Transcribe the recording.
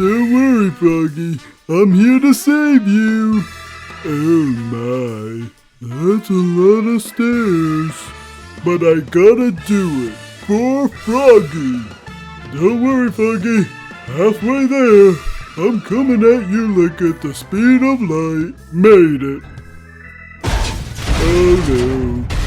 Don't worry, Froggy. I'm here to save you. Oh my, that's a lot of stairs. But I gotta do it for Froggy. Don't worry, Froggy. Halfway there. I'm coming at you like at the speed of light. Made it. Oh no.